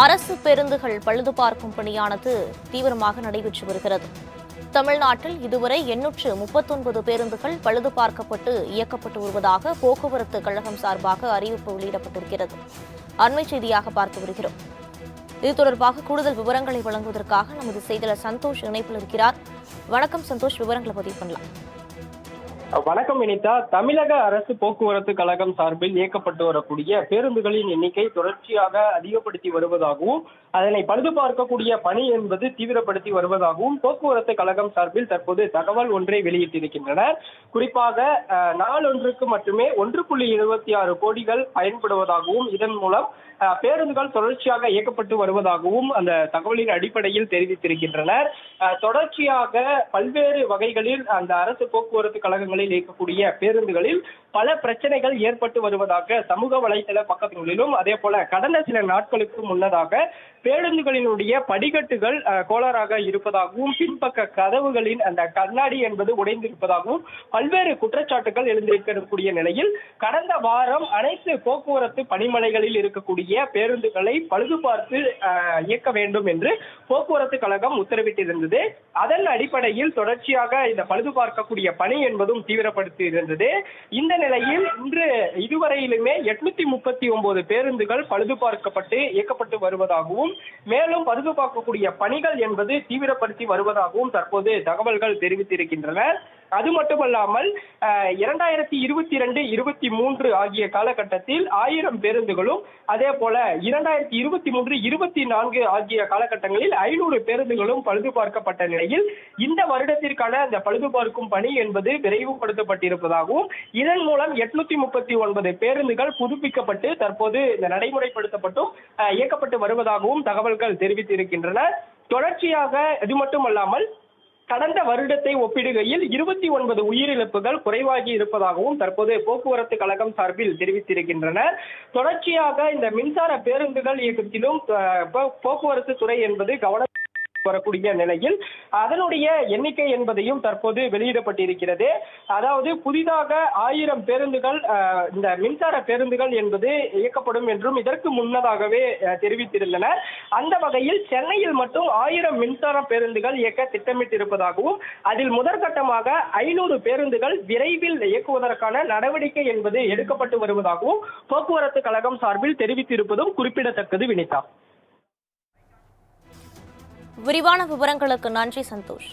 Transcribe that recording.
அரசு பேருந்துகள் பழுது பார்க்கும் பணியானது தீவிரமாக நடைபெற்று வருகிறது. தமிழ்நாட்டில் இதுவரை 839 பேருந்துகள் பழுது பார்க்கப்பட்டு இயக்கப்பட்டு வருவதாக போக்குவரத்து கழகம் சார்பாக அறிவிப்பு வெளியிடப்பட்டிருக்கிறது. அண்மை செய்தியாக பார்த்து வருகிறோம். இது தொடர்பாக கூடுதல் விவரங்களை வழங்குவதற்காக நமது செய்தியாளர் சந்தோஷ் இணைப்பில் இருக்கிறார். வணக்கம் சந்தோஷ், விவரங்களை பதிவு பண்ணலாம். வணக்கம் வினிதா. தமிழக அரசு போக்குவரத்து கழகம் சார்பில் இயக்கப்பட்டு வரக்கூடிய பேருந்துகளின் எண்ணிக்கை தொடர்ச்சியாக அதிகப்படுத்தி வருவதாகவும் அதனை பழுது பார்க்கக்கூடிய பணி என்பது தீவிரப்படுத்தி வருவதாகவும் போக்குவரத்து கழகம் சார்பில் தற்போது தகவல் ஒன்றை வெளியிட்டிருக்கின்றனர். குறிப்பாக நாளொன்றுக்கு மட்டுமே 1.26 கோடிகள் பயன்படுவதாகவும் இதன் மூலம் பேருந்துகள் தொடர்ச்சியாக இயக்கப்பட்டு வருவதாகவும் அந்த தகவலின் அடிப்படையில் தெரிவித்திருக்கின்றனர். தொடர்ச்சியாக பல்வேறு வகைகளில் அந்த அரசு போக்குவரத்து கழகங்களில் இயக்கக்கூடிய பேருந்துகளில் பல பிரச்சனைகள் ஏற்பட்டு வருவதாக சமூக வலைதள பக்கங்களிலும் அதே போல கடந்த சில நாட்களுக்கு முன்னதாக பேருந்துகளினுடைய படிக்கட்டுகள் கோளாறாக இருப்பதாகவும் பின்பக்க கதவுகளின் அந்த கண்ணாடி என்பது உடைந்திருப்பதாகவும் பல்வேறு குற்றச்சாட்டுகள் எழுந்திருக்கக்கூடிய நிலையில் கடந்த வாரம் அனைத்து போக்குவரத்து பணிமனைகளில் இருக்கக்கூடிய பேருந்துகளை பழுது பார்த்து இயக்க வேண்டும் என்று போக்குவரத்து கழகம் உத்தரவிட்டிருந்தது. அதன் அடிப்படையில் தொடர்ச்சியாக இந்த பழுது பார்க்கக்கூடிய பணி என்பதும் தீவிரப்படுத்தி இருந்தது. இந்த நிலையில் இன்று இதுவரையிலுமே 839 பேருந்துகள் பழுது பார்க்கப்பட்டு இயக்கப்பட்டு வருவதாகவும் மேலும் பழுது பார்க்கக்கூடிய பணிகள் என்பது தீவிரப்படுத்தி வருவதாகவும் தற்போது தகவல்கள் தெரிவித்திருக்கின்றன. அது மட்டுமல்லாமல் 2022-23 ஆகிய காலகட்டத்தில் 1000 பேருந்துகளும் அதே போல 2023-24 ஆகிய காலகட்டங்களில் 500 பேருந்துகளும் பழுது பார்க்கப்பட்ட நிலையில் இந்த வருடத்திற்கான அந்த பழுது பார்க்கும் பணி என்பது விரைவுபடுத்தப்பட்டிருப்பதாகவும் இதன் மூலம் 839 பேருந்துகள் புதுப்பிக்கப்பட்டு தற்போது இந்த நடைமுறைப்படுத்தப்பட்டும் இயக்கப்பட்டு வருவதாகவும் தகவல்கள் தெரிவித்திருக்கின்றன. தொடர்ச்சியாக இது மட்டுமல்லாமல் கடந்த வருடத்தை ஒப்பிடுகையில் 29 உயிரிழப்புகள் குறைவாகி இருப்பதாகவும் தற்போது போக்குவரத்து கழகம் சார்பில் தெரிவித்திருக்கின்றனர். தொடர்ச்சியாக இந்த மின்சார பேருந்துகள் இயக்கத்திலும் போக்குவரத்து துறை என்பது கவனம் வரக்கூடிய நிலையில் அதனுடைய எண்ணிக்கை என்பதையும் தற்போது வெளியிடப்பட்டிருக்கிறது. அதாவது புதிதாக 1000 பேருந்துகள் இந்த மின்சார பேருந்துகள் என்பது இயக்கப்படும் என்றும் இதற்கு முன்னதாகவே தெரிவித்திருந்தனர். அந்த வகையில் சென்னையில் மட்டும் 1000 மின்சார பேருந்துகள் இயக்க திட்டமிட்டிருப்பதாகவும் அதில் முதற்கட்டமாக 500 பேருந்துகள் விரைவில் இயக்குவதற்கான நடவடிக்கை என்பது எடுக்கப்பட்டு வருவதாகவும் போக்குவரத்து கழகம் சார்பில் தெரிவித்திருப்பதும் குறிப்பிடத்தக்கது. வினிதா, விரிவான விவரங்களுக்கு நன்றி சந்தோஷ்.